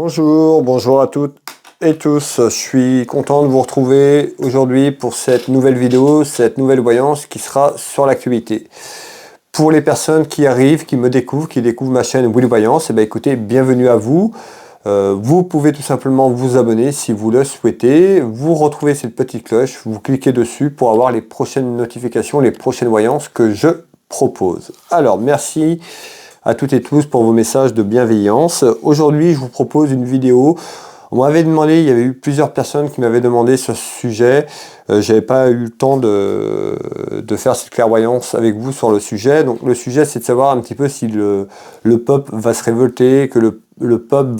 Bonjour, bonjour à toutes et tous. Je suis content de vous retrouver aujourd'hui pour cette nouvelle vidéo, cette nouvelle voyance qui sera sur l'actualité. Pour les personnes qui arrivent, qui me découvrent, qui découvrent ma chaîne Will Voyance, écoutez, bienvenue à vous. Vous pouvez tout simplement vous abonner si vous le souhaitez. Vous retrouvez cette petite cloche, vous cliquez dessus pour avoir les prochaines notifications, les prochaines voyances que je propose. Alors, merci à toutes et tous pour vos messages de bienveillance. Aujourd'hui, je vous propose une vidéo. On m'avait demandé, il y avait eu plusieurs personnes qui m'avaient demandé ce sujet. J'avais pas eu le temps de faire cette clairvoyance avec vous sur le sujet. Donc le sujet, c'est de savoir un petit peu si le peuple va se révolter, que le peuple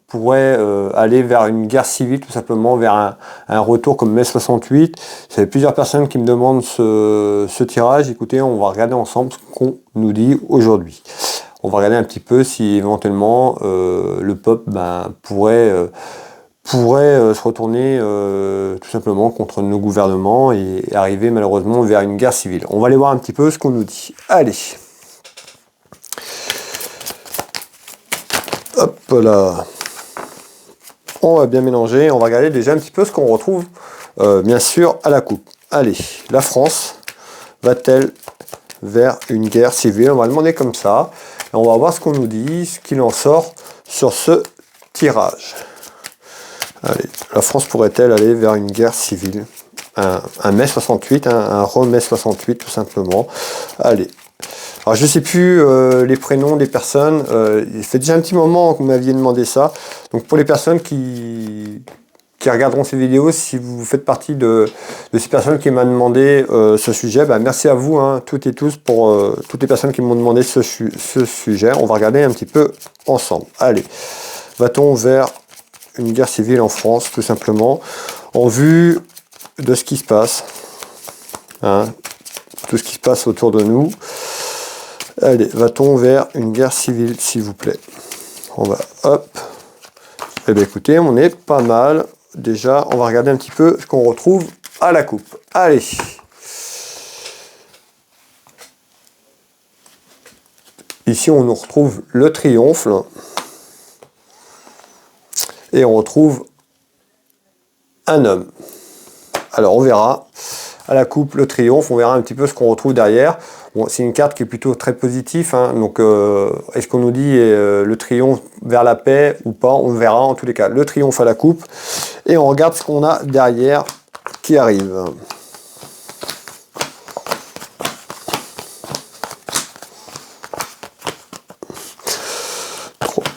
pourrait aller vers une guerre civile, tout simplement, vers un retour comme mai 68. Il y a plusieurs personnes qui me demandent ce tirage. Écoutez, on va regarder ensemble ce qu'on nous dit aujourd'hui. On va regarder un petit peu si éventuellement le peuple pourrait se retourner tout simplement contre nos gouvernements et arriver malheureusement vers une guerre civile. On va aller voir un petit peu ce qu'on nous dit. Allez. Hop là. On va bien mélanger. On va regarder déjà un petit peu ce qu'on retrouve bien sûr à la coupe. Allez, la France va-t-elle vers une guerre civile? On va demander comme ça. Et on va voir ce qu'on nous dit, ce qu'il en sort sur ce tirage. Allez, la France pourrait-elle aller vers une guerre civile? Un mai 68, un re-mai 68 tout simplement. Allez. Alors je ne sais plus les prénoms des personnes. Il fait déjà un petit moment que vous m'aviez demandé ça. Donc pour les personnes qui regarderont ces vidéos, si vous faites partie de ces personnes qui m'ont demandé ce sujet, merci à vous, toutes et tous, pour toutes les personnes qui m'ont demandé ce sujet. On va regarder un petit peu ensemble. Allez, va-t-on vers une guerre civile en France, tout simplement, en vue de ce qui se passe, tout ce qui se passe autour de nous. Allez, va-t-on vers une guerre civile, s'il vous plaît? On va, hop. Eh bien, écoutez, on est pas mal. Déjà, on va regarder un petit peu ce qu'on retrouve à la coupe. Allez. Ici, on nous retrouve le triomphe. Et on retrouve un homme. Alors, on verra. À la coupe, le triomphe, on verra un petit peu ce qu'on retrouve derrière. Bon, c'est une carte qui est plutôt très positive. Donc, est-ce qu'on nous dit le triomphe vers la paix ou pas? On verra en tous les cas. Le triomphe à la coupe. Et on regarde ce qu'on a derrière qui arrive.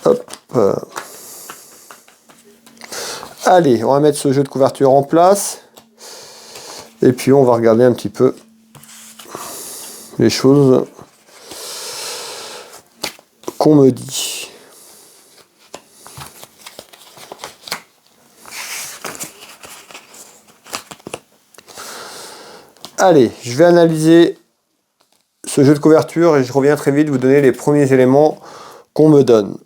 Hop. Allez, on va mettre ce jeu de couverture en place. Et puis on va regarder un petit peu les choses qu'on me dit. Allez, je vais analyser ce jeu de couverture et je reviens très vite vous donner les premiers éléments qu'on me donne.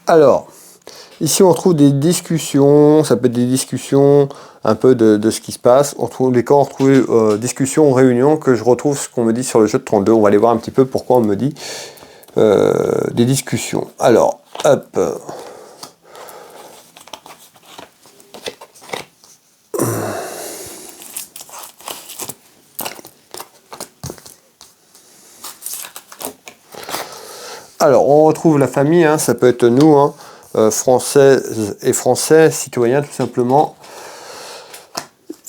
Alors, ici on retrouve des discussions, ça peut être des discussions un peu de ce qui se passe. On trouve les camps, on retrouve discussions ou réunions que je retrouve ce qu'on me dit sur le jeu de 32. On va aller voir un petit peu pourquoi on me dit des discussions. Alors, hop. Alors, on retrouve la famille, ça peut être nous, Françaises et Français, citoyens tout simplement.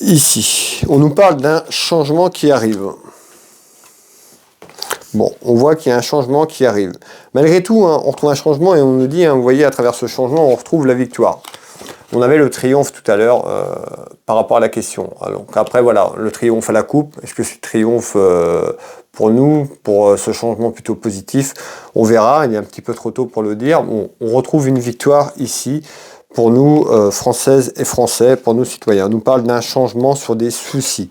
Ici, on nous parle d'un changement qui arrive. Bon, on voit qu'il y a un changement qui arrive. Malgré tout, on retrouve un changement et on nous dit, vous voyez, à travers ce changement, on retrouve la victoire. On avait le triomphe tout à l'heure par rapport à la question. Donc après, voilà, le triomphe à la coupe. Est-ce que c'est le triomphe pour nous, pour ce changement plutôt positif? On verra, il est un petit peu trop tôt pour le dire. On retrouve une victoire ici pour nous, Françaises et Français, pour nos citoyens. On nous parle d'un changement sur des soucis.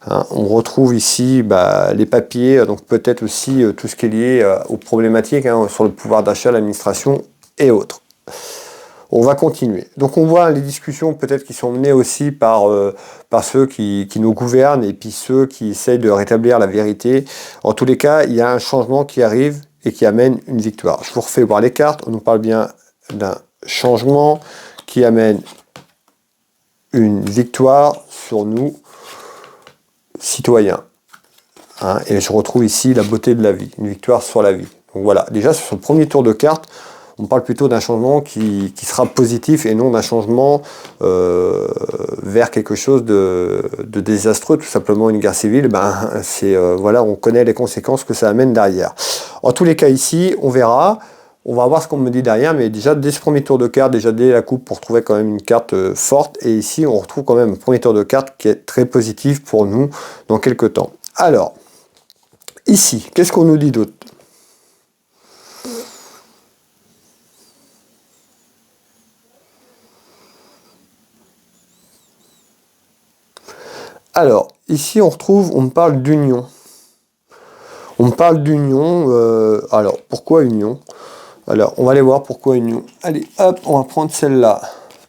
Hein, on retrouve ici les papiers, donc peut-être aussi tout ce qui est lié aux problématiques hein, sur le pouvoir d'achat, l'administration et autres. On va continuer. Donc on voit les discussions peut-être qui sont menées aussi par ceux qui nous gouvernent et puis ceux qui essayent de rétablir la vérité. En tous les cas, il y a un changement qui arrive et qui amène une victoire. Je vous refais voir les cartes. On nous parle bien d'un changement qui amène une victoire sur nous, citoyens. Hein, et je retrouve ici la beauté de la vie, une victoire sur la vie. Donc voilà, déjà sur le premier tour de carte, on parle plutôt d'un changement qui sera positif et non d'un changement vers quelque chose de désastreux, tout simplement une guerre civile. Voilà, on connaît les conséquences que ça amène derrière. En tous les cas ici, on verra. On va voir ce qu'on me dit derrière, mais déjà dès ce premier tour de carte, déjà dès la coupe pour trouver quand même une carte forte. Et ici, on retrouve quand même un premier tour de carte qui est très positif pour nous dans quelques temps. Alors, ici, qu'est-ce qu'on nous dit d'autre? Alors, ici, on me parle d'union. On me parle d'union. Alors, pourquoi union? Alors, on va aller voir pourquoi union. Allez, hop, on va prendre celle-là.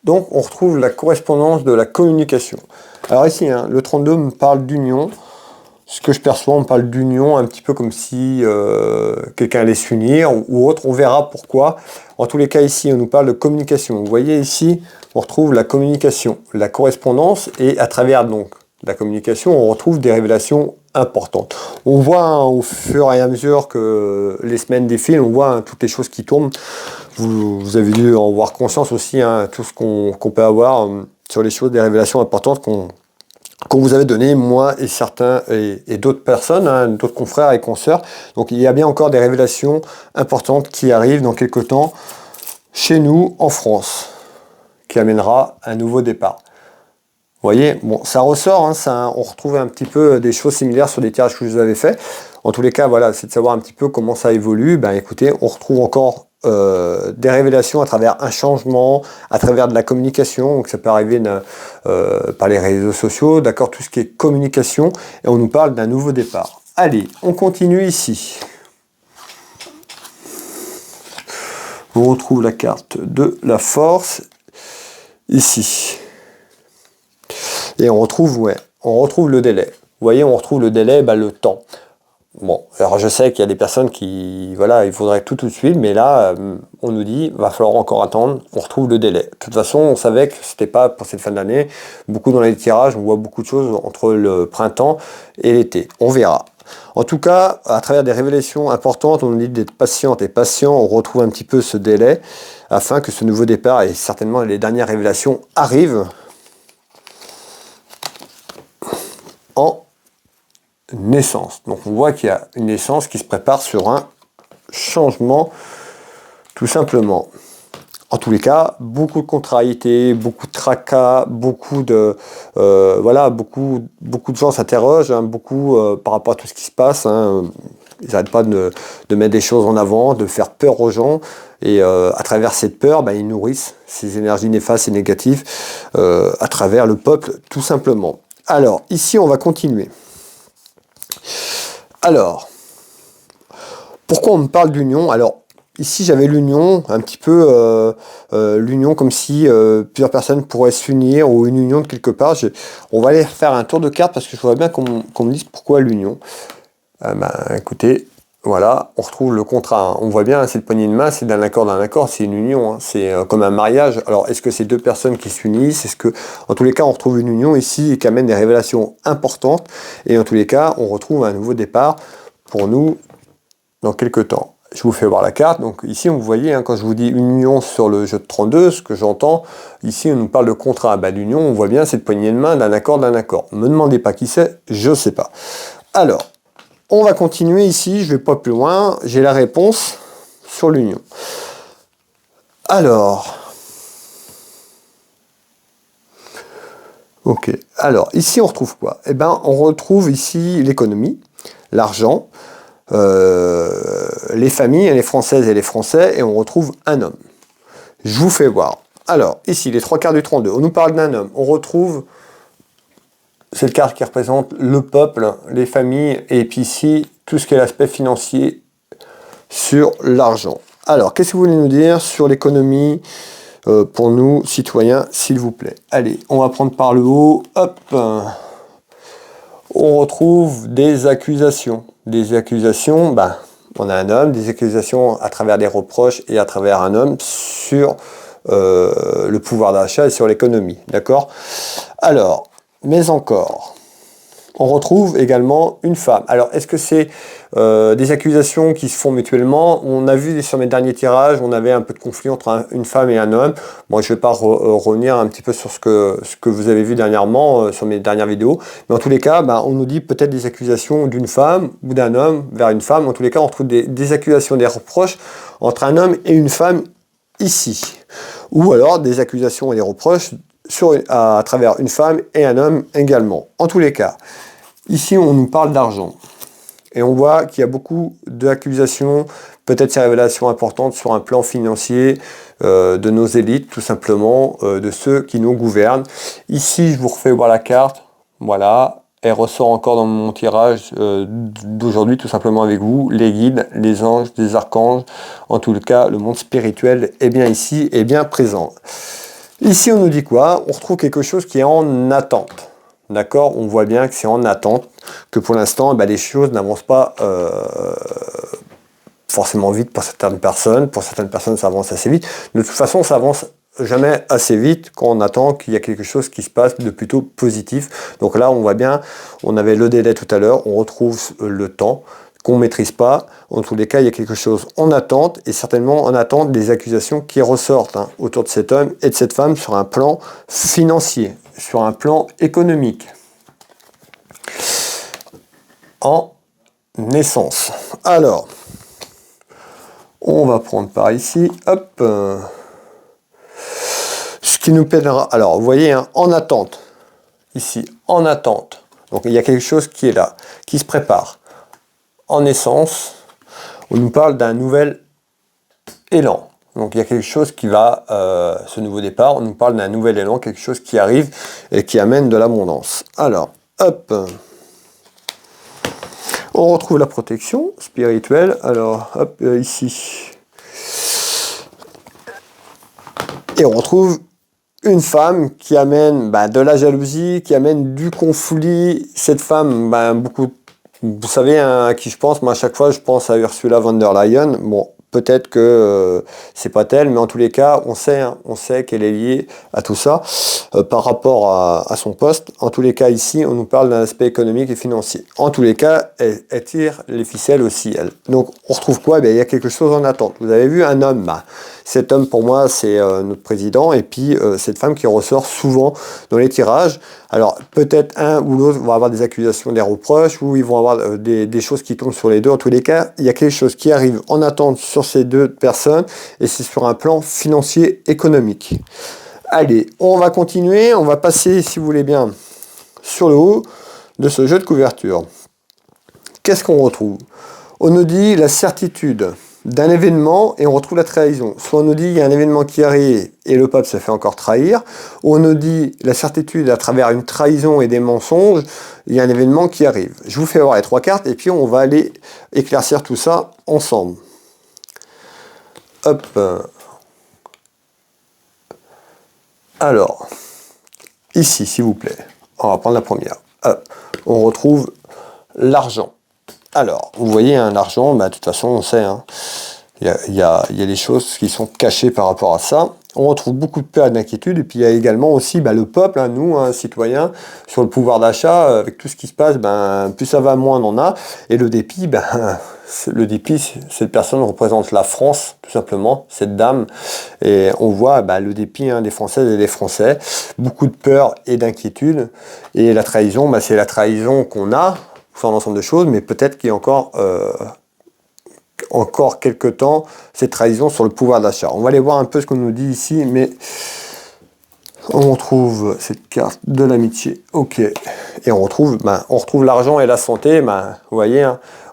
Donc, on retrouve la correspondance de la communication. Alors ici, hein, le 32 me parle d'union. Ce que je perçois, on parle d'union un petit peu comme si quelqu'un allait s'unir ou autre. On verra pourquoi. En tous les cas, ici, on nous parle de communication. Vous voyez ici, on retrouve la communication, la correspondance et à travers donc la communication, on retrouve des révélations importantes. On voit hein, au fur et à mesure que les semaines défilent, on voit hein, toutes les choses qui tournent. Vous avez dû en avoir conscience aussi, hein, tout ce qu'on peut avoir sur les choses, des révélations importantes qu'on vous avait donné, moi et certains et d'autres personnes, hein, d'autres confrères et consoeurs. Donc il y a bien encore des révélations importantes qui arrivent dans quelques temps chez nous en France, qui amènera un nouveau départ. Vous voyez, bon, ça ressort, hein, on retrouve un petit peu des choses similaires sur des tirages que je vous avais fait. En tous les cas, voilà, c'est de savoir un petit peu comment ça évolue. Ben écoutez, on retrouve encore des révélations à travers un changement, à travers de la communication. Donc ça peut arriver par les réseaux sociaux, d'accord, tout ce qui est communication. Et on nous parle d'un nouveau départ. Allez, on continue ici. On retrouve la carte de la force ici. Et on retrouve le délai. Vous voyez, on retrouve le délai, le temps. Bon, alors je sais qu'il y a des personnes qui, voilà, il faudrait tout de suite, mais là, on nous dit, va falloir encore attendre, on retrouve le délai. De toute façon, on savait que c'était pas pour cette fin d'année. Beaucoup dans les tirages, on voit beaucoup de choses entre le printemps et l'été. On verra. En tout cas, à travers des révélations importantes, on nous dit d'être patiente et patient, on retrouve un petit peu ce délai, afin que ce nouveau départ, et certainement les dernières révélations, arrivent en naissance. Donc on voit qu'il y a une naissance qui se prépare sur un changement, tout simplement. En tous les cas, beaucoup de contrariétés, beaucoup de tracas, beaucoup de gens s'interrogent, hein, par rapport à tout ce qui se passe. Hein. Ils n'arrêtent pas de mettre des choses en avant, de faire peur aux gens. Et à travers cette peur, ils nourrissent ces énergies néfastes et négatives à travers le peuple, tout simplement. Alors, ici, on va continuer. Alors, pourquoi on me parle d'union? Alors, ici, j'avais l'union, un petit peu l'union comme si plusieurs personnes pourraient s'unir ou une union de quelque part. On va aller faire un tour de carte parce que je voudrais bien qu'on me dise pourquoi l'union. Écoutez, voilà, on retrouve le contrat. Hein. On voit bien, cette poignée de main, c'est d'un accord, c'est une union. Hein. C'est comme un mariage. Alors, est-ce que c'est deux personnes qui s'unissent? Est-ce que, en tous les cas, on retrouve une union ici et qui amène des révélations importantes. Et en tous les cas, on retrouve un nouveau départ pour nous dans quelques temps. Je vous fais voir la carte. Donc ici, vous voyez, hein, quand je vous dis union sur le jeu de 32, ce que j'entends, ici, on nous parle de contrat. D'union, on voit bien cette poignée de main d'un accord. Ne me demandez pas qui c'est, je ne sais pas. Alors, on va continuer ici, je ne vais pas plus loin, j'ai la réponse sur l'union. Alors, ok, alors ici on retrouve quoi? On retrouve ici l'économie, l'argent, les familles, les Françaises et les Français, et on retrouve un homme. Je vous fais voir. Alors, ici, les trois quarts du 32, on nous parle d'un homme, on retrouve cette carte qui représente le peuple, les familles, et puis ici, tout ce qui est l'aspect financier sur l'argent. Alors, qu'est-ce que vous voulez nous dire sur l'économie pour nous, citoyens, s'il vous plaît? Allez, on va prendre par le haut. Hop. On retrouve des accusations. Des accusations, on a un homme, des accusations à travers des reproches et à travers un homme sur le pouvoir d'achat et sur l'économie. D'accord? Alors, mais encore, on retrouve également une femme. Alors, est-ce que c'est des accusations qui se font mutuellement? On a vu sur mes derniers tirages, on avait un peu de conflit entre une femme et un homme. Moi, je ne vais pas revenir un petit peu sur ce que vous avez vu dernièrement sur mes dernières vidéos. Mais en tous les cas, on nous dit peut-être des accusations d'une femme ou d'un homme vers une femme. En tous les cas, on retrouve des accusations, des reproches entre un homme et une femme ici. Ou alors des accusations et des reproches à travers une femme et un homme également. En tous les cas, ici on nous parle d'argent. Et on voit qu'il y a beaucoup d'accusations, peut-être ces révélations importantes sur un plan financier de nos élites, tout simplement, de ceux qui nous gouvernent. Ici, je vous refais voir la carte. Voilà, elle ressort encore dans mon tirage d'aujourd'hui, tout simplement avec vous. Les guides, les anges, les archanges. En tout cas, le monde spirituel est bien ici, est bien présent. Ici, on nous dit quoi? On retrouve quelque chose qui est en attente. D'accord? On voit bien que c'est en attente, que pour l'instant, les choses n'avancent pas forcément vite pour certaines personnes. Pour certaines personnes, ça avance assez vite. De toute façon, ça avance jamais assez vite quand on attend qu'il y a quelque chose qui se passe de plutôt positif. Donc là, on voit bien, on avait le délai tout à l'heure, on retrouve le temps qu'on ne maîtrise pas. En tous les cas, il y a quelque chose en attente, et certainement en attente des accusations qui ressortent autour de cet homme et de cette femme sur un plan financier, sur un plan économique. En naissance. Alors, on va prendre par ici, hop, ce qui nous pèsera. Alors, vous voyez, en attente, ici, en attente. Donc, il y a quelque chose qui est là, qui se prépare. En naissance, on nous parle d'un nouvel élan. Donc, il y a quelque chose qui va, ce nouveau départ, on nous parle d'un nouvel élan, quelque chose qui arrive et qui amène de l'abondance. Alors, hop, on retrouve la protection spirituelle. Alors, hop, ici. Et on retrouve une femme qui amène de la jalousie, qui amène du conflit. Cette femme, beaucoup, vous savez à qui je pense? Moi, à chaque fois, je pense à Ursula von der Leyen. Bon, peut-être que c'est pas elle, mais en tous les cas, on sait qu'elle est liée à tout ça par rapport à son poste. En tous les cas, ici, on nous parle d'un aspect économique et financier. En tous les cas, elle tire les ficelles aussi, elle. Donc, on retrouve quoi? Il y a quelque chose en attente. Vous avez vu un homme, cet homme, pour moi, c'est notre président, et puis cette femme qui ressort souvent dans les tirages. Alors, peut-être un ou l'autre vont avoir des accusations, des reproches, ou ils vont avoir des choses qui tombent sur les deux. En tous les cas, il y a quelque chose qui arrive en attente sur ces deux personnes, et c'est sur un plan financier économique. Allez, on va continuer, on va passer, si vous voulez bien, sur le haut de ce jeu de couverture. Qu'est-ce qu'on retrouve? On nous dit la certitude d'un événement et on retrouve la trahison. Soit on nous dit il y a un événement qui arrive et le peuple se fait encore trahir, ou on nous dit la certitude à travers une trahison et des mensonges, il y a un événement qui arrive. Je vous fais voir les trois cartes et puis on va aller éclaircir tout ça ensemble. Hop. Alors, ici, s'il vous plaît, on va prendre la première. Hop. On retrouve l'argent. Alors, vous voyez, l'argent, de toute façon, on sait, il y a des choses qui sont cachées par rapport à ça. On retrouve beaucoup de peur et d'inquiétude, et puis il y a également aussi le peuple, nous, citoyens, sur le pouvoir d'achat, avec tout ce qui se passe, plus ça va, moins on en a. Et le dépit, cette personne représente la France, tout simplement, cette dame. Et on voit le dépit des Françaises et des Français, beaucoup de peur et d'inquiétude. Et la trahison, c'est la trahison qu'on a, sur l'ensemble de choses, mais peut-être qu'il y a encore quelques temps cette trahison sur le pouvoir d'achat. On va aller voir un peu ce qu'on nous dit ici, mais on retrouve cette carte de l'amitié. Ok. Et on retrouve l'argent et la santé. Vous voyez,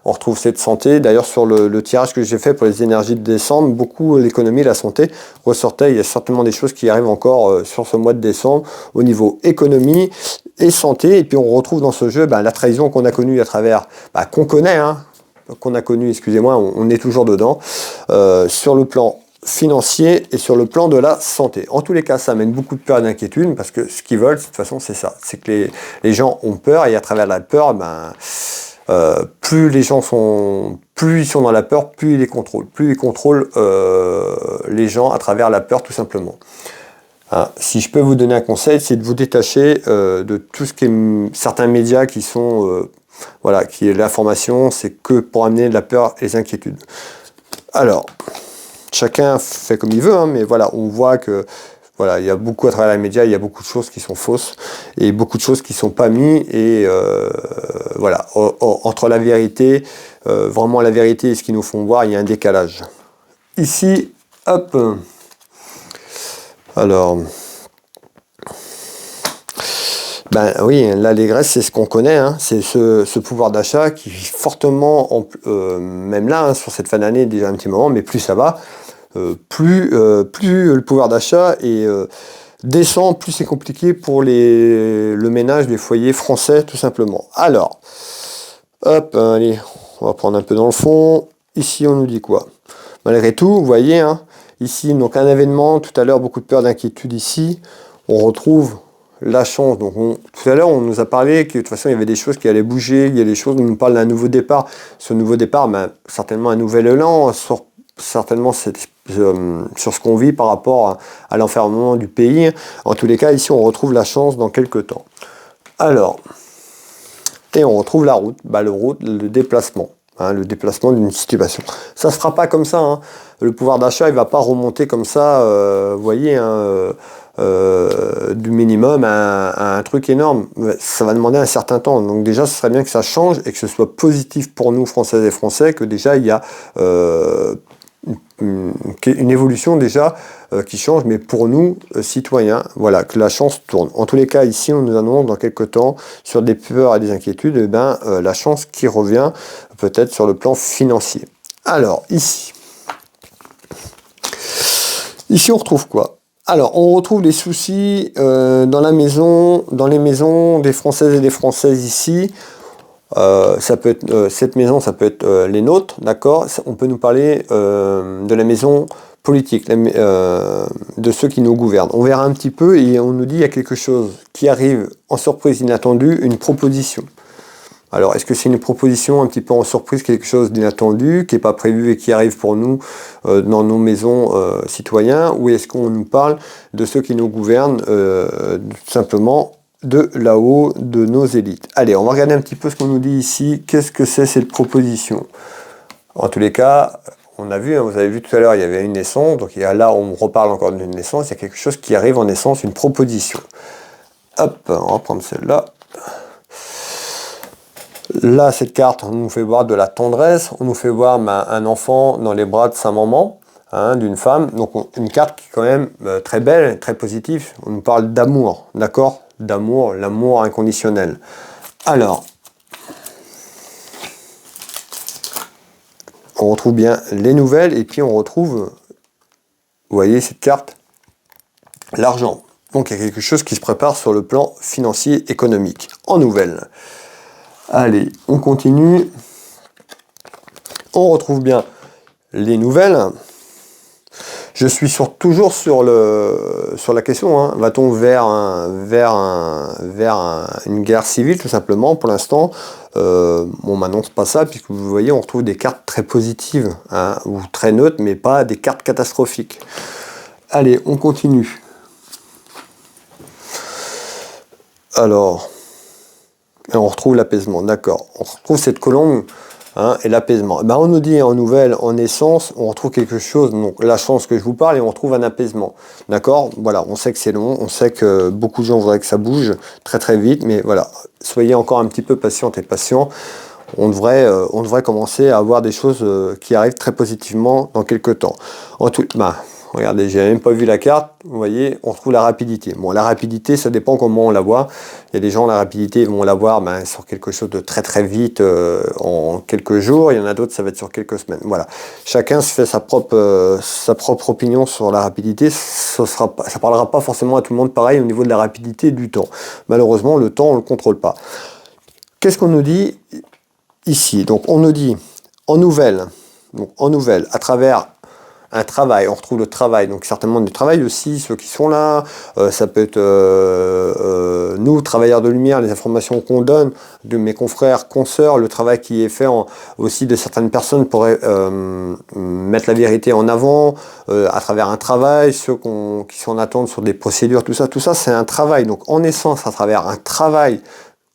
on retrouve cette santé. D'ailleurs, sur le tirage que j'ai fait pour les énergies de décembre, beaucoup l'économie, la santé ressortait. Il y a certainement des choses qui arrivent encore sur ce mois de décembre au niveau économie et santé. Et puis on retrouve dans ce jeu la trahison qu'on a connue à travers, qu'on connaît, hein, qu'on a connu, excusez-moi, on est toujours dedans, sur le plan financier et sur le plan de la santé. En tous les cas, ça amène beaucoup de peur et d'inquiétude parce que ce qu'ils veulent, de toute façon, c'est ça. C'est que les gens ont peur et à travers la peur, plus ils sont dans la peur, plus ils les contrôlent. Plus ils contrôlent les gens à travers la peur, tout simplement. Hein, si je peux vous donner un conseil, c'est de vous détacher de tout ce qui est certains médias qui sont qui est l'information, c'est que pour amener de la peur et des inquiétudes. Alors, chacun fait comme il veut, hein, mais voilà, on voit que il y a beaucoup à travers les médias, il y a beaucoup de choses qui sont fausses et beaucoup de choses qui sont pas mises et entre la vérité, vraiment la vérité et ce qu'ils nous font voir, il y a un décalage. Ici, hop, alors, oui, l'allégresse, c'est ce qu'on connaît, hein, c'est ce pouvoir d'achat qui fortement, même là, hein, sur cette fin d'année, déjà un petit moment, mais plus ça va, plus le pouvoir d'achat descend, plus c'est compliqué pour le ménage des foyers français, tout simplement. Alors, hop, allez, on va prendre un peu dans le fond. Ici, on nous dit quoi? Malgré tout, vous voyez, hein, ici, donc un événement, tout à l'heure, beaucoup de peur, d'inquiétude ici. On retrouve la chance. Donc tout à l'heure, on nous a parlé que de toute façon, il y avait des choses qui allaient bouger, il y a des choses, on nous parle d'un nouveau départ. Ce nouveau départ, certainement un nouvel élan, certainement sur ce qu'on vit par rapport à l'enfermement du pays. En tous les cas, ici, on retrouve la chance dans quelques temps. Alors, et on retrouve la route, le déplacement. Hein, le déplacement d'une situation. Ça ne se fera pas comme ça. Hein. Le pouvoir d'achat, il ne va pas remonter comme ça, vous voyez, hein, du minimum à un truc énorme. Ça va demander un certain temps. Donc déjà, ce serait bien que ça change et que ce soit positif pour nous, Françaises et Français, que déjà, il y a une évolution déjà qui change, mais pour nous, citoyens, voilà, que la chance tourne. En tous les cas, ici, on nous annonce dans quelques temps, sur des peurs et des inquiétudes, la chance qui revient peut-être sur le plan financier. Alors, ici, on retrouve quoi? Alors, on retrouve les soucis dans les maisons des Françaises et des Françaises ici. Ça peut être cette maison, ça peut être les nôtres, d'accord. On peut nous parler de la maison politique, de ceux qui nous gouvernent. On verra un petit peu et on nous dit il y a quelque chose qui arrive en surprise inattendue, une proposition. Alors, est-ce que c'est une proposition un petit peu en surprise, quelque chose d'inattendu, qui n'est pas prévu et qui arrive pour nous dans nos maisons citoyens, ou est-ce qu'on nous parle de ceux qui nous gouvernent tout simplement de là-haut, de nos élites? Allez, on va regarder un petit peu ce qu'on nous dit ici. Qu'est-ce que c'est cette proposition? En tous les cas, on a vu, hein, vous avez vu tout à l'heure, il y avait une naissance, donc là on reparle encore d'une naissance, il y a quelque chose qui arrive en naissance, une proposition. Hop, on va prendre celle-là. Là, cette carte, on nous fait voir de la tendresse, on nous fait voir un enfant dans les bras de sa maman, hein, d'une femme. Donc une carte qui est quand même très belle, très positive. On nous parle d'amour, d'accord? D'amour, l'amour inconditionnel. Alors, on retrouve bien les nouvelles et puis on retrouve, vous voyez cette carte, l'argent. Donc il y a quelque chose qui se prépare sur le plan financier, économique, en nouvelles. Allez, on continue. On retrouve bien les nouvelles. Je suis toujours sur la question, hein. Va-t-on vers une guerre civile, tout simplement? Pour l'instant, on m'annonce pas ça, puisque vous voyez, on retrouve des cartes très positives, hein, ou très neutres, mais pas des cartes catastrophiques. Allez, on continue. Alors, on retrouve l'apaisement, d'accord. On retrouve cette colombe, hein, et l'apaisement. On nous dit en nouvelle, en essence, on retrouve quelque chose, donc la chance que je vous parle, et on retrouve un apaisement. D'accord? Voilà, on sait que c'est long, on sait que beaucoup de gens voudraient que ça bouge très très vite, mais voilà, soyez encore un petit peu patiente et patient. On devrait commencer à avoir des choses qui arrivent très positivement dans quelques temps. Regardez, j'ai même pas vu la carte. Vous voyez, on retrouve la rapidité. Bon, la rapidité, ça dépend comment on la voit. Il y a des gens, la rapidité, ils vont la voir sur quelque chose de très très vite en quelques jours. Il y en a d'autres, ça va être sur quelques semaines. Voilà. Chacun se fait sa propre opinion sur la rapidité. Ça parlera pas forcément à tout le monde pareil au niveau de la rapidité du temps. Malheureusement, le temps, on le contrôle pas. Qu'est-ce qu'on nous dit ici? Donc, on nous dit en nouvelle, à travers un travail, on retrouve le travail, donc certainement du travail aussi, ceux qui sont là, ça peut être nous, travailleurs de lumière, les informations qu'on donne, de mes confrères, consoeurs, le travail qui est fait aussi de certaines personnes pour mettre la vérité en avant, à travers un travail, ceux qui sont en attente sur des procédures, tout ça c'est un travail, donc en essence, à travers un travail,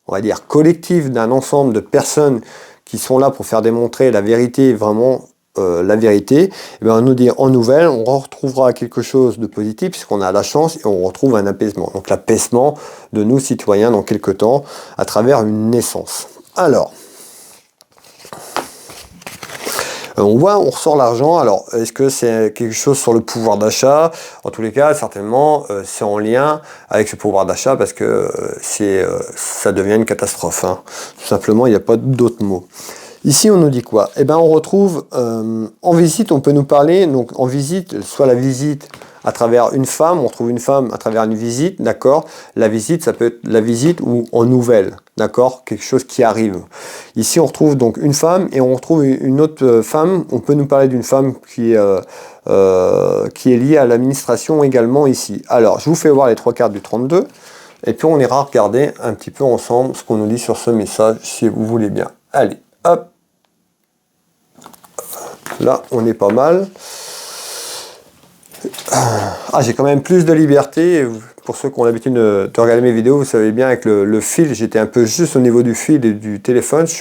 on va dire collectif d'un ensemble de personnes qui sont là pour faire démontrer la vérité, vraiment la vérité, et bien on nous dit en nouvelle, on retrouvera quelque chose de positif puisqu'on a la chance et on retrouve un apaisement. Donc l'apaisement de nous citoyens dans quelques temps à travers une naissance. Alors, on voit, on ressort l'argent. Alors, est-ce que c'est quelque chose sur le pouvoir d'achat? En tous les cas, certainement, c'est en lien avec ce pouvoir d'achat parce que ça devient une catastrophe. Hein. Tout simplement, il n'y a pas d'autre mot. Ici, on nous dit quoi? Eh bien, on retrouve en visite, on peut nous parler, donc en visite, soit la visite à travers une femme, on retrouve une femme à travers une visite, d'accord? La visite, ça peut être la visite ou en nouvelle, d'accord? Quelque chose qui arrive. Ici, on retrouve donc une femme et on retrouve une autre femme. On peut nous parler d'une femme qui est liée à l'administration également ici. Alors, je vous fais voir les trois cartes du 32 et puis on ira regarder un petit peu ensemble ce qu'on nous dit sur ce message, si vous voulez bien. Allez, hop! Là, on est pas mal. Ah, j'ai quand même plus de liberté. Pour ceux qui ont l'habitude de regarder mes vidéos, vous savez bien, avec le fil, j'étais un peu juste au niveau du fil et du téléphone. Je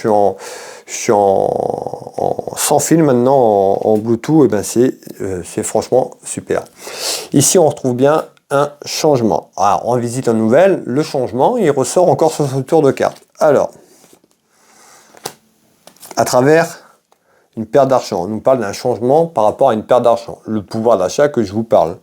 suis sans fil maintenant, en Bluetooth. Et ben c'est franchement super. Ici, on retrouve bien un changement. Alors, en visite en nouvelle, le changement, il ressort encore sur ce tour de carte. Alors, à travers une perte d'argent. On nous parle d'un changement par rapport à une perte d'argent. Le pouvoir d'achat que je vous parle.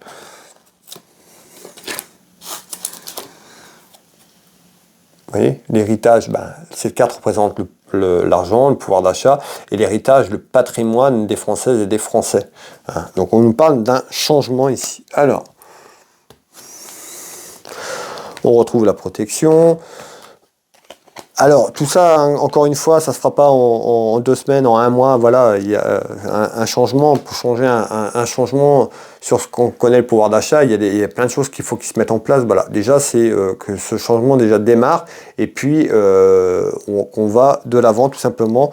Vous voyez, l'héritage, cette carte représente l'argent, le pouvoir d'achat, et l'héritage, le patrimoine des Françaises et des Français. Hein. Donc on nous parle d'un changement ici. Alors, on retrouve la protection. Alors, tout ça, encore une fois, ça ne se fera pas en 2 semaines, en 1 mois. Voilà, il y a un changement. Pour changer un changement sur ce qu'on connaît le pouvoir d'achat, il y a plein de choses qu'il faut qu'ils se mettent en place. Voilà, déjà, c'est que ce changement déjà démarre et puis qu'on va de l'avant tout simplement.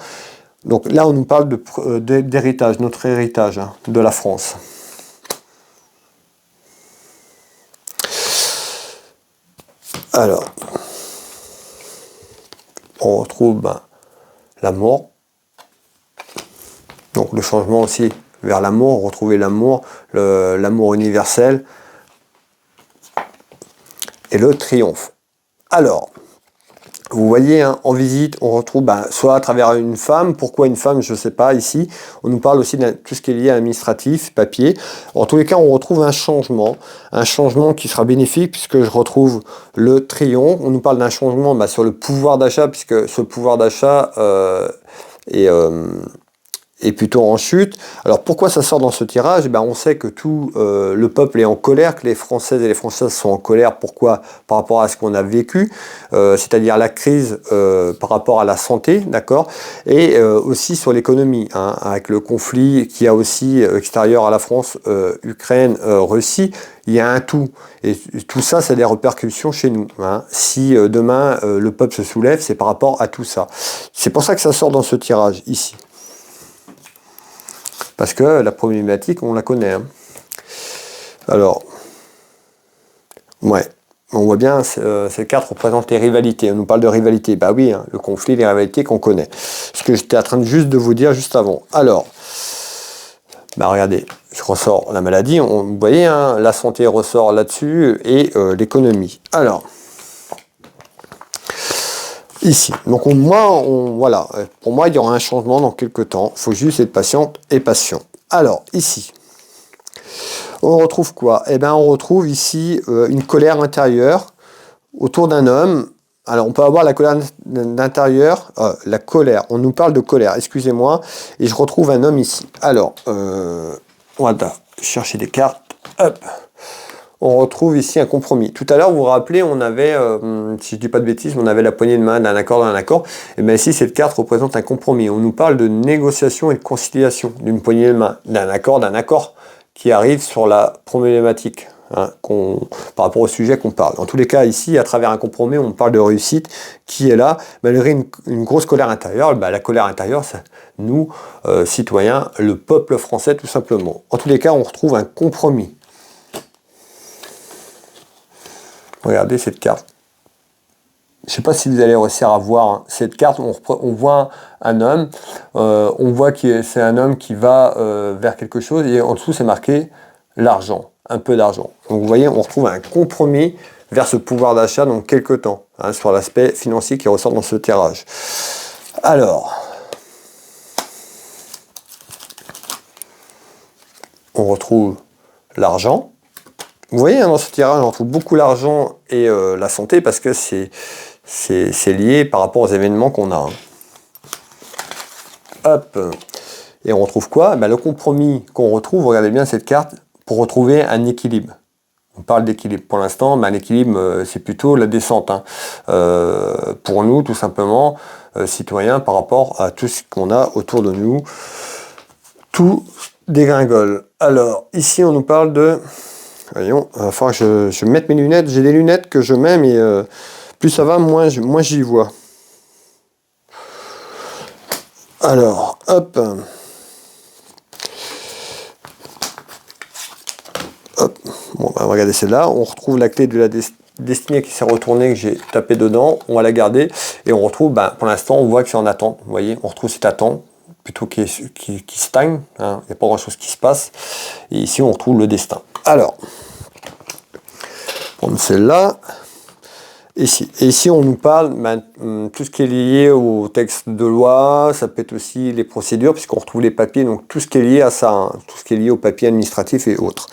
Donc là, on nous parle d'héritage, notre héritage hein, de la France. Alors... on retrouve l'amour, donc le changement aussi vers l'amour, retrouver l'amour, l'amour universel et le triomphe. Alors, vous voyez, hein, en visite, on retrouve soit à travers une femme. Pourquoi une femme? Je ne sais pas. Ici, on nous parle aussi de tout ce qui est lié à l'administratif, papier. En tous les cas, on retrouve un changement qui sera bénéfique puisque je retrouve le triomphe. On nous parle d'un changement sur le pouvoir d'achat puisque ce pouvoir d'achat est plutôt en chute. Alors pourquoi ça sort dans ce tirage? On sait que tout le peuple est en colère, que les Françaises et les Françaises sont en colère. Pourquoi? Par rapport à ce qu'on a vécu, c'est-à-dire la crise par rapport à la santé, d'accord, et aussi sur l'économie, hein, avec le conflit qu'il y a aussi extérieur à la France, Ukraine, Russie. Il y a un tout. Et tout ça, c'est des répercussions chez nous. Hein. Si demain, le peuple se soulève, c'est par rapport à tout ça. C'est pour ça que ça sort dans ce tirage, ici. Parce que la problématique, on la connaît. Hein. Alors, ouais, on voit bien, ces cartes représentent les rivalités. On nous parle de rivalité. Bah oui, hein, le conflit, les rivalités qu'on connaît. Ce que j'étais en train juste de vous dire juste avant. Alors, regardez, je ressors la maladie. Vous voyez, hein, la santé ressort là-dessus et l'économie. Alors, ici. Donc voilà, pour moi, il y aura un changement dans quelques temps. Il faut juste être patiente et patient. Alors, ici, On retrouve quoi? Eh bien, on retrouve ici une colère intérieure autour d'un homme. Alors, on peut avoir la colère d'intérieur, la colère. On nous parle de colère, excusez-moi. Et je retrouve un homme ici. Alors, on va chercher des cartes. Hop. On retrouve ici un compromis. Tout à l'heure, vous vous rappelez, on avait, si je ne dis pas de bêtises, on avait la poignée de main d'un accord. Et bien ici, cette carte représente un compromis. On nous parle de négociation et de conciliation, d'une poignée de main, d'un accord qui arrive sur la problématique. Hein, par rapport au sujet qu'on parle. En tous les cas, ici, à travers un compromis, on parle de réussite qui est là, malgré une grosse colère intérieure. La colère intérieure, c'est nous, citoyens, le peuple français, tout simplement. En tous les cas, on retrouve un compromis. Regardez cette carte. Je ne sais pas si vous allez réussir à voir cette carte. On voit un homme, on voit que c'est un homme qui va vers quelque chose, et en dessous, c'est marqué l'argent. Un peu d'argent. Donc vous voyez, on retrouve un compromis vers ce pouvoir d'achat dans quelques temps, hein, sur l'aspect financier qui ressort dans ce tirage. Alors, on retrouve l'argent. Vous voyez, hein, dans ce tirage, on retrouve beaucoup l'argent et la santé, parce que c'est lié par rapport aux événements qu'on a. Hein. Hop. Et on retrouve quoi? Le compromis qu'on retrouve, regardez bien cette carte, pour retrouver un équilibre. On parle d'équilibre. Pour l'instant, l'équilibre, c'est plutôt la descente. Hein. Pour nous, tout simplement, citoyens, par rapport à tout ce qu'on a autour de nous. Tout dégringole. Alors, ici, on nous parle de... Voyons, il va falloir que je mette mes lunettes. J'ai des lunettes que je mets, mais plus ça va, moins j'y vois. Alors, hop... Hop. Bon, on va regarder celle-là. On retrouve la clé de la destinée qui s'est retournée, que j'ai tapé dedans. On va la garder. Et on retrouve, pour l'instant, on voit que c'est en attente. Vous voyez, on retrouve cette attente, plutôt qui stagne. Hein. Il n'y a pas grand-chose qui se passe. Et ici, on retrouve le destin. Alors, prendre celle-là. Ici. Et ici, on nous parle tout ce qui est lié au texte de loi, ça peut être aussi les procédures, puisqu'on retrouve les papiers, donc tout ce qui est lié à ça, hein, tout ce qui est lié aux papiers administratifs et autres.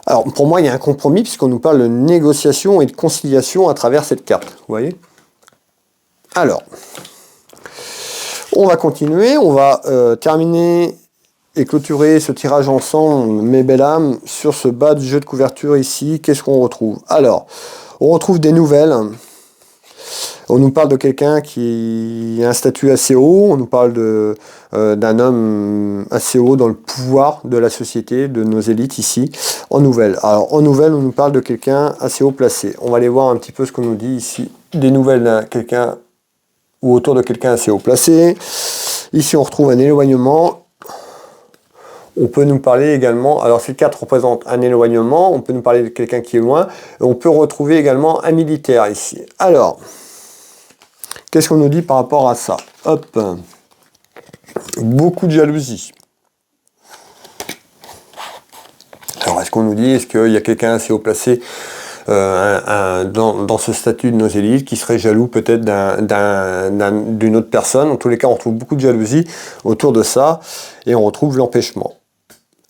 Alors, pour moi, il y a un compromis, puisqu'on nous parle de négociation et de conciliation à travers cette carte. Vous voyez? Alors, on va continuer, on va terminer et clôturer ce tirage ensemble, mes belles âmes, sur ce bas du jeu de couverture ici. Qu'est-ce qu'on retrouve? Alors, on retrouve des nouvelles. On nous parle de quelqu'un qui a un statut assez haut. On nous parle d'un homme assez haut dans le pouvoir de la société, de nos élites ici, en nouvelles. Alors, en nouvelles, on nous parle de quelqu'un assez haut placé. On va aller voir un petit peu ce qu'on nous dit ici. Des nouvelles d'un quelqu'un ou autour de quelqu'un assez haut placé. Ici, on retrouve un éloignement. On peut nous parler également, alors cette carte représente un éloignement, on peut nous parler de quelqu'un qui est loin, et on peut retrouver également un militaire ici. Alors, qu'est-ce qu'on nous dit par rapport à ça? Hop, beaucoup de jalousie. Alors, est-ce qu'on nous dit, est-ce qu'il y a quelqu'un assez haut placé dans ce statut de nos élites qui serait jaloux peut-être d'une autre personne? En tous les cas, on retrouve beaucoup de jalousie autour de ça, et on retrouve l'empêchement.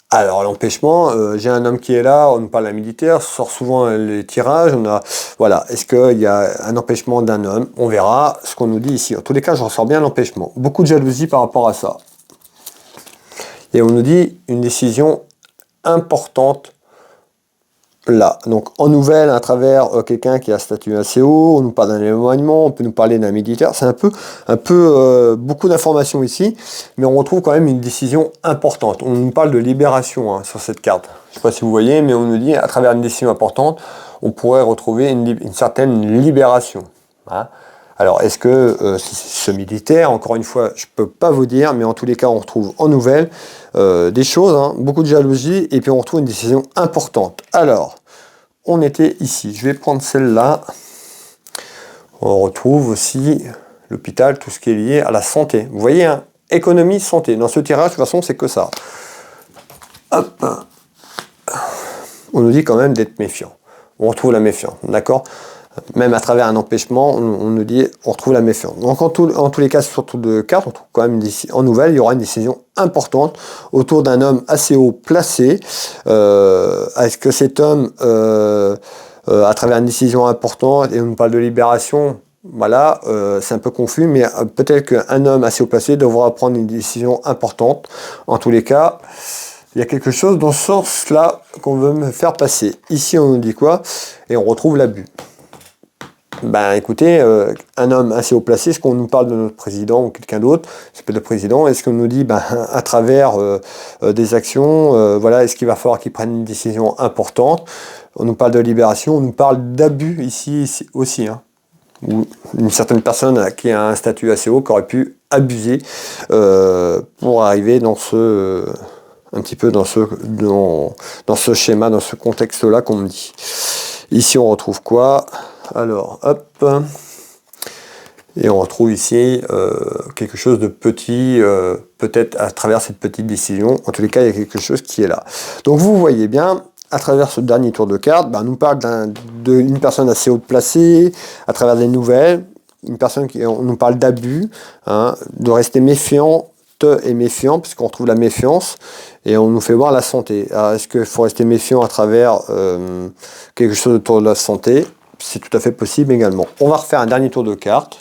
Alors l'empêchement, j'ai un homme qui est là, on nous parle d'un militaire, sort souvent les tirages, voilà, est-ce qu'il y a un empêchement d'un homme? On verra ce qu'on nous dit ici. En tous les cas, je ressors bien l'empêchement. Beaucoup de jalousie par rapport à ça. Et on nous dit une décision importante là. Donc en nouvelle, à travers quelqu'un qui a un statut assez haut, on nous parle d'un éloignement, on peut nous parler d'un militaire. C'est un peu beaucoup d'informations ici, mais on retrouve quand même une décision importante. On nous parle de libération sur cette carte. Je ne sais pas si vous voyez, mais on nous dit à travers une décision importante, on pourrait retrouver une certaine libération. Hein. Alors, est-ce que ce militaire, encore une fois, je ne peux pas vous dire, mais en tous les cas, on retrouve en nouvelle des choses, beaucoup de jalousie, et puis on retrouve une décision importante. Alors, on était ici. Je vais prendre celle-là. On retrouve aussi l'hôpital, tout ce qui est lié à la santé. Vous voyez, économie, santé. Dans ce tirage, de toute façon, c'est que ça. Hop. On nous dit quand même d'être méfiant. On retrouve la méfiance, d'accord? Même à travers un empêchement, on nous dit, on retrouve la méfiance. Donc en tous les cas, sur tour de carte, on trouve quand même en nouvelle, il y aura une décision importante autour d'un homme assez haut placé. Est-ce que cet homme, à travers une décision importante, et on nous parle de libération, voilà, c'est un peu confus, mais peut-être qu'un homme assez haut placé devra prendre une décision importante. En tous les cas, il y a quelque chose dans ce sens-là qu'on veut me faire passer. Ici, on nous dit quoi? Et on retrouve l'abus. Ben écoutez, un homme assez haut placé, est-ce qu'on nous parle de notre président ou quelqu'un d'autre, c'est peut-être le président, est-ce qu'on nous dit à travers des actions, voilà, est-ce qu'il va falloir qu'il prenne une décision importante? On nous parle de libération, on nous parle d'abus ici aussi, hein, ou une certaine personne qui a un statut assez haut qui aurait pu abuser pour arriver dans ce un petit peu dans ce schéma, dans ce contexte-là qu'on me dit. Ici on retrouve quoi? Alors, hop, et on retrouve ici quelque chose de petit, peut-être à travers cette petite décision. En tous les cas, il y a quelque chose qui est là. Donc vous voyez bien, à travers ce dernier tour de carte, on nous parle d'une personne assez haut placée, à travers des nouvelles, une personne on nous parle d'abus, hein, de rester méfiant et méfiant, puisqu'on retrouve la méfiance, et on nous fait voir la santé. Alors, est-ce qu'il faut rester méfiant à travers quelque chose autour de la santé? C'est tout à fait possible également. On va refaire un dernier tour de carte.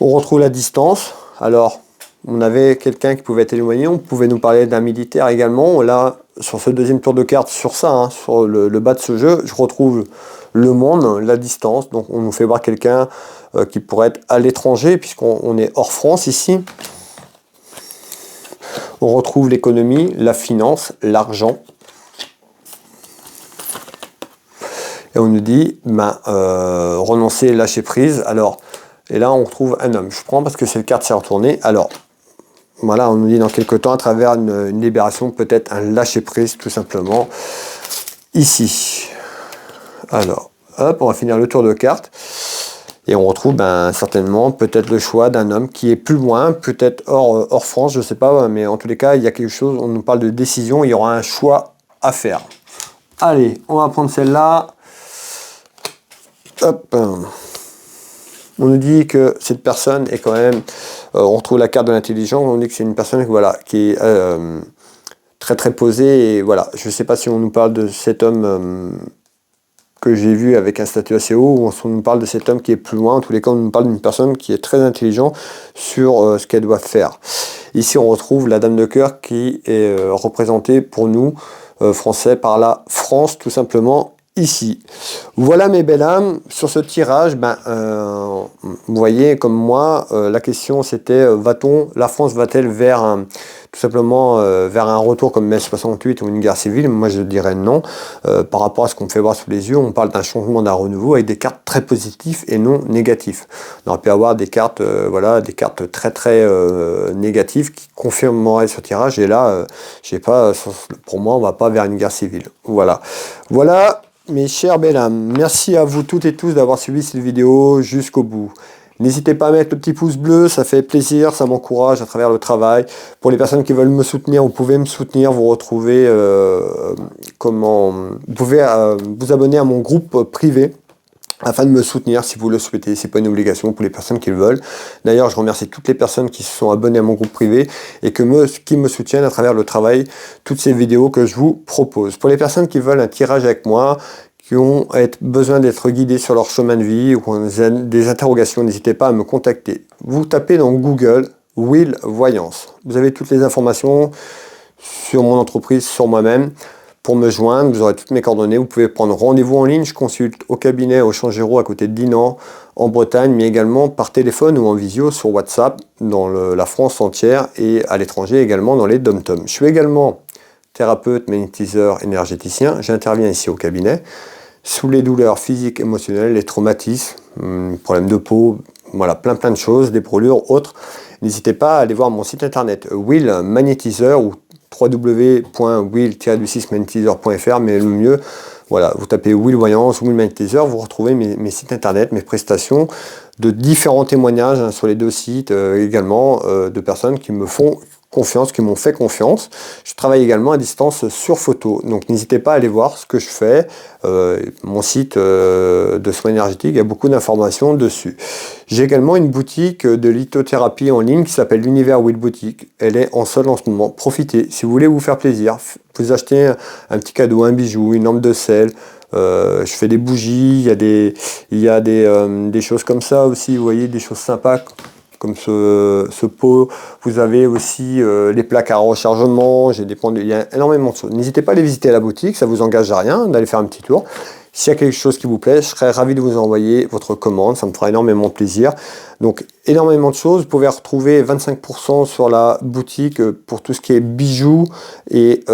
On retrouve la distance. Alors, on avait quelqu'un qui pouvait être éloigné. On pouvait nous parler d'un militaire également. Là, sur ce deuxième tour de carte, sur ça, hein, sur le bas de ce jeu, je retrouve le monde, la distance. Donc, on nous fait voir quelqu'un qui pourrait être à l'étranger, puisqu'on est hors France ici. On retrouve l'économie, la finance, l'argent. Et on nous dit, renoncer, lâcher prise. Alors, et là, on retrouve un homme. Je prends parce que c'est le carte s'est retourné. Alors, voilà, on nous dit dans quelques temps, à travers une libération, peut-être un lâcher prise, tout simplement. Ici. Alors, hop, on va finir le tour de carte. Et on retrouve certainement peut-être le choix d'un homme qui est plus loin, peut-être hors France, je ne sais pas. Mais en tous les cas, il y a quelque chose, on nous parle de décision, il y aura un choix à faire. Allez, on va prendre celle-là. Hop. On nous dit que cette personne est quand même, on retrouve la carte de l'intelligence, on dit que c'est une personne voilà, qui est très très posée, et voilà, je ne sais pas si on nous parle de cet homme que j'ai vu avec un statut assez haut, ou on nous parle de cet homme qui est plus loin. En tous les cas, on nous parle d'une personne qui est très intelligente sur ce qu'elle doit faire. Ici, on retrouve la dame de cœur qui est représentée pour nous, Français, par la France, tout simplement, ici. Voilà mes belles âmes, sur ce tirage, vous voyez comme moi, la question c'était, la France va-t-elle vers tout simplement vers un retour comme mai 68 ou une guerre civile? Moi je dirais non, par rapport à ce qu'on me fait voir sous les yeux, on parle d'un changement, d'un renouveau avec des cartes très positives et non négatives. On aurait pu avoir des cartes, voilà, des cartes très très négatives qui confirmeraient ce tirage, et là, je sais pas, pour moi on va pas vers une guerre civile. Voilà. Voilà. Mes chers belles âmes, merci à vous toutes et tous d'avoir suivi cette vidéo jusqu'au bout. N'hésitez pas à mettre le petit pouce bleu, ça fait plaisir, ça m'encourage à travers le travail. Pour les personnes qui veulent me soutenir, vous pouvez me soutenir, vous retrouvez vous pouvez vous abonner à mon groupe privé afin de me soutenir si vous le souhaitez. C'est pas une obligation pour les personnes qui le veulent. D'ailleurs, je remercie toutes les personnes qui se sont abonnées à mon groupe privé et qui me soutiennent à travers le travail, toutes ces vidéos que je vous propose. Pour les personnes qui veulent un tirage avec moi, qui ont besoin d'être guidés sur leur chemin de vie ou qui ont des interrogations, n'hésitez pas à me contacter. Vous tapez dans Google Will Voyance. Vous avez toutes les informations sur mon entreprise, sur moi-même. Pour me joindre, vous aurez toutes mes coordonnées. Vous pouvez prendre rendez-vous en ligne. Je consulte au cabinet au Changero à côté de Dinan en Bretagne, mais également par téléphone ou en visio sur WhatsApp dans la France entière et à l'étranger également dans les dom-toms. Je suis également thérapeute, magnétiseur, énergéticien. J'interviens ici au cabinet sous les douleurs physiques, émotionnelles, les traumatismes, problèmes de peau, voilà, plein de choses, des brûlures, autres. N'hésitez pas à aller voir mon site internet Will Magnétiseur ou www.will-magnétiseur.fr, mais le mieux, voilà, vous tapez Will Voyance, Will Magnétiseur, vous retrouvez mes sites internet, mes prestations, de différents témoignages sur les deux sites également, de personnes qui me font confiance, qui m'ont fait confiance. Je travaille également à distance sur photo, donc n'hésitez pas à aller voir ce que je fais. Mon site de soins énergétiques, il y a beaucoup d'informations dessus. J'ai également une boutique de lithothérapie en ligne qui s'appelle l'Univers Will Boutique. Elle est en solde en ce moment. Profitez, si vous voulez vous faire plaisir, vous achetez un petit cadeau, un bijou, une lampe de sel. Je fais des bougies, il y a des choses comme ça aussi, vous voyez, des choses sympas comme ce pot. Vous avez aussi les plaques à rechargement, il y a énormément de choses. N'hésitez pas à aller visiter la boutique, ça vous engage à rien d'aller faire un petit tour. S'il y a quelque chose qui vous plaît, je serais ravi de vous envoyer votre commande, ça me fera énormément plaisir. Donc énormément de choses, vous pouvez retrouver 25% sur la boutique pour tout ce qui est bijoux et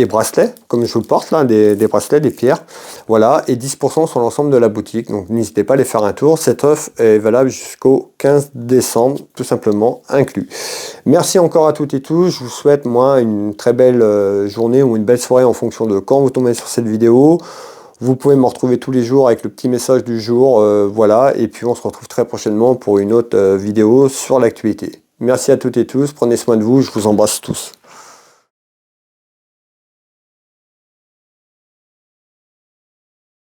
bracelets, comme je vous le porte là, des bracelets, des pierres. Voilà, et 10% sur l'ensemble de la boutique. Donc n'hésitez pas à aller faire un tour. Cette offre est valable jusqu'au 15 décembre, tout simplement inclus. Merci encore à toutes et tous. Je vous souhaite moi une très belle journée ou une belle soirée en fonction de quand vous tombez sur cette vidéo. Vous pouvez me retrouver tous les jours avec le petit message du jour, voilà, et puis on se retrouve très prochainement pour une autre vidéo sur l'actualité. Merci à toutes et tous, prenez soin de vous, je vous embrasse tous.